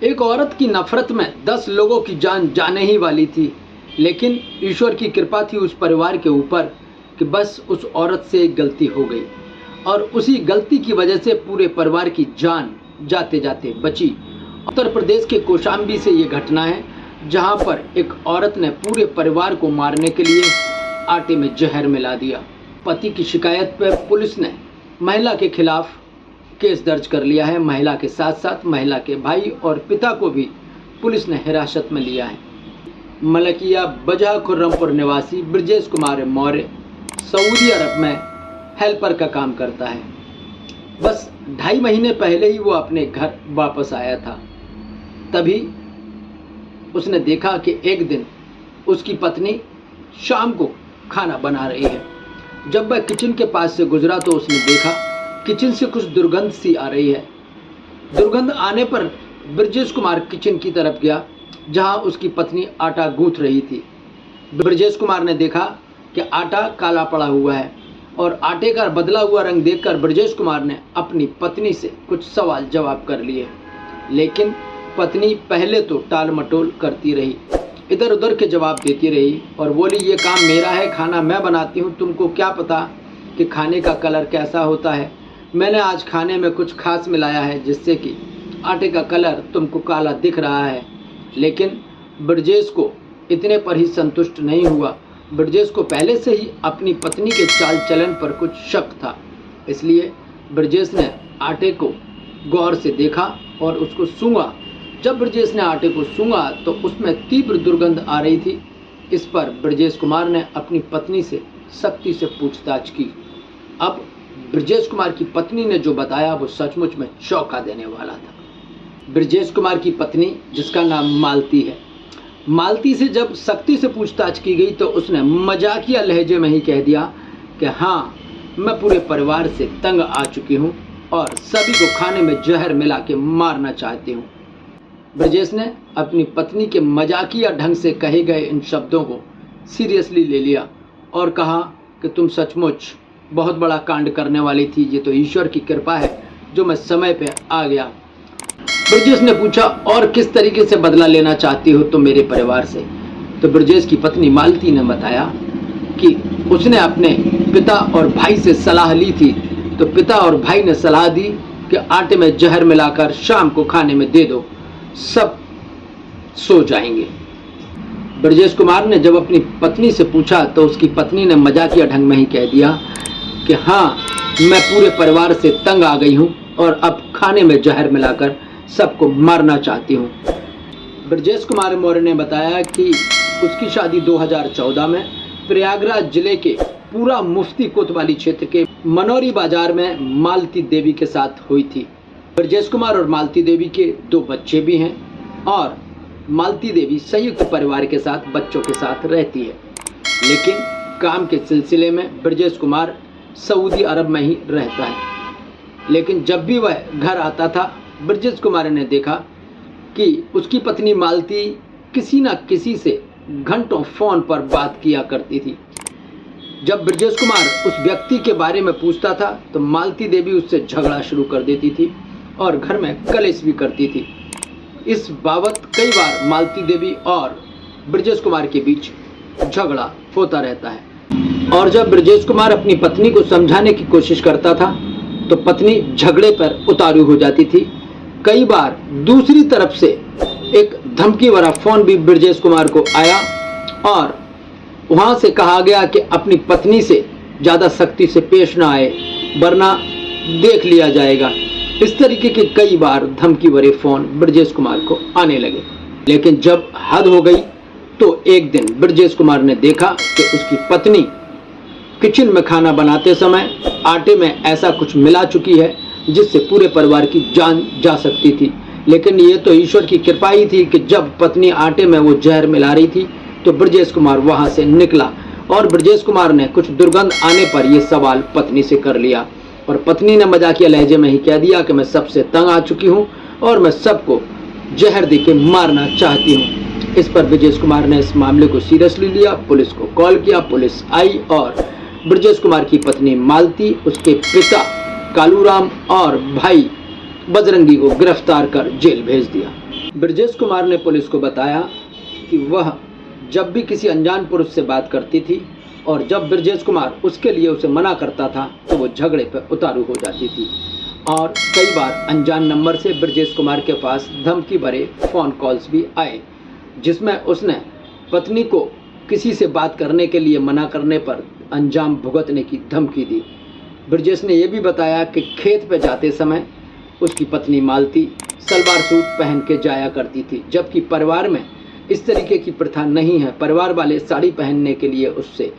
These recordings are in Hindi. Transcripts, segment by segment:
एक औरत की नफरत में 10 लोगों की जान जाने ही वाली थी, लेकिन ईश्वर की कृपा थी उस परिवार के ऊपर कि बस उस औरत से एक गलती हो गई और उसी गलती की वजह से पूरे परिवार की जान जाते जाते बची। उत्तर प्रदेश के कौशाम्बी से ये घटना है, जहां पर एक औरत ने पूरे परिवार को मारने के लिए आटे में जहर मिला दिया। पति की शिकायत पर पुलिस ने महिला के खिलाफ केस दर्ज कर लिया है। महिला के साथ साथ महिला के भाई और पिता को भी पुलिस ने हिरासत में लिया है। मलकिया बजह खुर्रमपुर निवासी ब्रजेश कुमार मौर्य सऊदी अरब में हेल्पर का काम करता है। बस 2.5 महीने पहले ही वो अपने घर वापस आया था। तभी उसने देखा कि एक दिन उसकी पत्नी शाम को खाना बना रही है। जब वह किचन के पास से गुजरा तो उसने देखा किचन से कुछ दुर्गंध सी आ रही है। दुर्गंध आने पर ब्रजेश कुमार किचन की तरफ गया, जहां उसकी पत्नी आटा गूंथ रही थी। ब्रजेश कुमार ने देखा कि आटा काला पड़ा हुआ है और आटे का बदला हुआ रंग देखकर ब्रजेश कुमार ने अपनी पत्नी से कुछ सवाल जवाब कर लिए, लेकिन पत्नी पहले तो टाल मटोल करती रही, इधर उधर के जवाब देती रही और बोली, ये काम मेरा है, खाना मैं बनाती हूँ, तुमको क्या पता कि खाने का कलर कैसा होता है। मैंने आज खाने में कुछ खास मिलाया है जिससे कि आटे का कलर तुमको काला दिख रहा है। लेकिन ब्रजेश को इतने पर ही संतुष्ट नहीं हुआ। ब्रजेश को पहले से ही अपनी पत्नी के चाल चलन पर कुछ शक था, इसलिए ब्रजेश ने आटे को गौर से देखा और उसको सूंघा। जब ब्रजेश ने आटे को सूंघा तो उसमें तीव्र दुर्गंध आ रही थी। इस पर ब्रजेश कुमार ने अपनी पत्नी से सख्ती से पूछताछ की। अब ब्रजेश कुमार की पत्नी ने जो बताया वो सचमुच में चौंका देने वाला था। ब्रजेश कुमार की पत्नी, जिसका नाम मालती है, मालती से जब सख्ती से पूछताछ की गई तो उसने मजाकिया लहजे में ही कह दिया कि हाँ, मैं पूरे परिवार से तंग आ चुकी हूँ और सभी को खाने में जहर मिला के मारना चाहती हूँ। ब्रजेश ने अपनी पत्नी के मजाकिया ढंग से कहे गए इन शब्दों को सीरियसली ले लिया और कहा कि तुम सचमुच बहुत बड़ा कांड करने वाली थी, ये तो ईश्वर की कृपा है जो मैं समय पे आ गया। ब्रजेश ने पूछा, और किस तरीके से बदला लेना चाहती हो तुम मेरे परिवार से? तो ब्रजेश की पत्नी मालती ने बताया कि उसने अपने पिता और भाई से सलाह ली थी, तो पिता और भाई ने सलाह दी कि आटे में जहर मिलाकर शाम को खाने में दे दो, सब सो जाएंगे। ब्रजेश कुमार ने जब अपनी पत्नी से पूछा तो उसकी पत्नी ने मजाकिया ढंग में ही कह दिया कि हाँ, मैं पूरे परिवार से तंग आ गई हूँ और अब खाने में जहर मिलाकर सबको मारना चाहती हूँ। ब्रजेश कुमार मौर्य ने बताया कि उसकी शादी 2014 में प्रयागराज जिले के पूरा मुफ्ती कोतवाली क्षेत्र के मनोरी बाजार में मालती देवी के साथ हुई थी। ब्रजेश कुमार और मालती देवी के 2 बच्चे भी हैं और मालती देवी संयुक्त परिवार के साथ बच्चों के साथ रहती है, लेकिन काम के सिलसिले में ब्रजेश कुमार सऊदी अरब में ही रहता है। लेकिन जब भी वह घर आता था, ब्रजेश कुमार ने देखा कि उसकी पत्नी मालती किसी न किसी से घंटों फ़ोन पर बात किया करती थी। जब ब्रजेश कुमार उस व्यक्ति के बारे में पूछता था तो मालती देवी उससे झगड़ा शुरू कर देती थी और घर में कलेश भी करती थी। इस बाबत कई बार मालती देवी और ब्रजेश कुमार के बीच झगड़ा होता रहता है और जब ब्रजेश कुमार अपनी पत्नी को समझाने की कोशिश करता था तो पत्नी झगड़े पर उतारू हो जाती थी। कई बार दूसरी तरफ से एक धमकी भरा फोन भी ब्रजेश कुमार को आया और वहां से कहा गया कि अपनी पत्नी से ज़्यादा सख्ती से पेश ना आए, वरना देख लिया जाएगा। इस तरीके के कई बार धमकी भरे फोन ब्रजेश कुमार को आने लगे। लेकिन जब हद हो गई तो एक दिन ब्रजेश कुमार ने देखा कि उसकी पत्नी किचन में खाना बनाते समय आटे में ऐसा कुछ मिला चुकी है जिससे पूरे परिवार की जान जा सकती थी। लेकिन ये तो ईश्वर की कृपा ही थी कि जब पत्नी आटे में वो जहर मिला रही थी तो ब्रजेश कुमार वहां से निकला और ब्रजेश कुमार ने कुछ दुर्गंध आने पर यह सवाल पत्नी से कर लिया और पत्नी ने मजाकिया लहजे में ही कह दिया कि मैं सबसे तंग आ चुकी हूँ और मैं सबको जहर देके मारना चाहती हूँ। इस पर ब्रजेश कुमार ने इस मामले को सीरियसली लिया, पुलिस को कॉल किया, पुलिस आई और ब्रजेश कुमार की पत्नी मालती, उसके पिता कालूराम और भाई बजरंगी को गिरफ्तार कर जेल भेज दिया। ब्रजेश कुमार ने पुलिस को बताया कि वह जब भी किसी अनजान पुरुष से बात करती थी और जब ब्रजेश कुमार उसके लिए उसे मना करता था तो वो झगड़े पर उतारू हो जाती थी और कई बार अनजान नंबर से ब्रजेश कुमार के पास धमकी भरे फ़ोन कॉल्स भी आए, जिसमें उसने पत्नी को किसी से बात करने के लिए मना करने पर अंजाम भुगतने की धमकी दी। ब्रजेश ने यह भी बताया कि खेत पर जाते समय उसकी पत्नी मालती सलवार सूट पहन के जाया करती थी, जबकि परिवार में इस तरीके की प्रथा नहीं है। परिवार वाले साड़ी पहनने के लिए उससे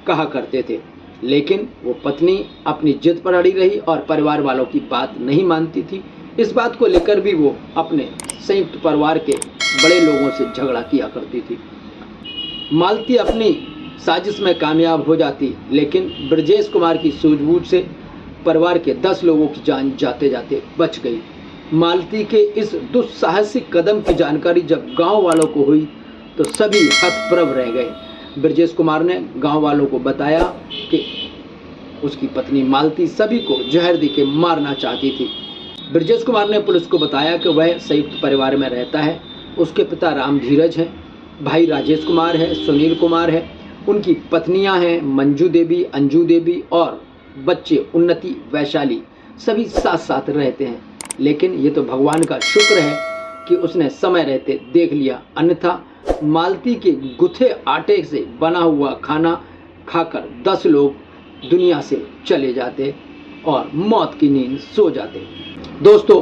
कहा करते थे, लेकिन वो पत्नी अपनी जिद पर अड़ी रही और परिवार वालों की बात नहीं मानती थी। इस बात को लेकर भी वो अपने संयुक्त परिवार के बड़े लोगों से झगड़ा किया करती थी। मालती अपनी साजिश में कामयाब हो जाती, लेकिन ब्रजेश कुमार की सूझबूझ से परिवार के 10 लोगों की जान जाते जाते बच गई। मालती के इस दुस्साहसिक कदम की जानकारी जब गांव वालों को हुई तो सभी हतप्रभ रह गए। ब्रजेश कुमार ने गांव वालों को बताया कि उसकी पत्नी मालती सभी को जहर देके मारना चाहती थी। ब्रजेश कुमार ने पुलिस को बताया कि वह संयुक्त परिवार में रहता है। उसके पिता राम धीरज हैं, भाई राजेश कुमार है, सुनील कुमार है, उनकी पत्नियां हैं मंजू देवी, अंजू देवी और बच्चे उन्नति, वैशाली, सभी साथ साथ रहते हैं। लेकिन ये तो भगवान का शुक्र है कि उसने समय रहते देख लिया, अन्यथा मालती के गुथे आटे से बना हुआ खाना खाकर 10 लोग दुनिया से चले जाते और मौत की नींद सो जाते। दोस्तों,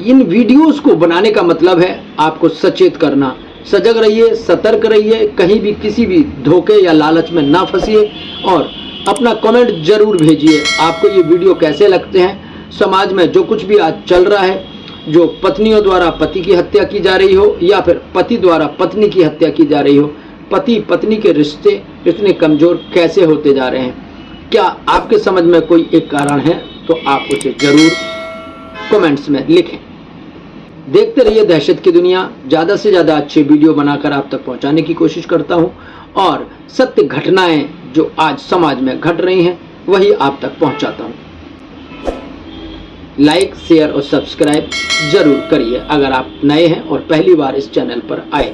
इन वीडियोस को बनाने का मतलब है आपको सचेत करना। सजग रहिए, सतर्क रहिए, कहीं भी किसी भी धोखे या लालच में ना फंसिए और अपना कमेंट जरूर भेजिए। आपको ये वीडियो कैसे लगते हैं? समाज में जो कुछ भी आज चल रहा है, जो पत्नियों द्वारा पति की हत्या की जा रही हो या फिर पति द्वारा पत्नी की हत्या की जा रही हो, पति पत्नी के रिश्ते इतने कमजोर कैसे होते जा रहे हैं? क्या आपके समझ में कोई एक कारण है तो आप उसे जरूर कमेंट्स में लिखें। देखते रहिए दहशत की दुनिया। ज़्यादा से ज़्यादा अच्छे वीडियो बनाकर आप तक पहुंचाने की कोशिश करता हूं और सत्य घटनाएं जो आज समाज में घट रही हैं वही आप तक पहुंचाता हूं। लाइक, शेयर और सब्सक्राइब जरूर करिए अगर आप नए हैं और पहली बार इस चैनल पर आए।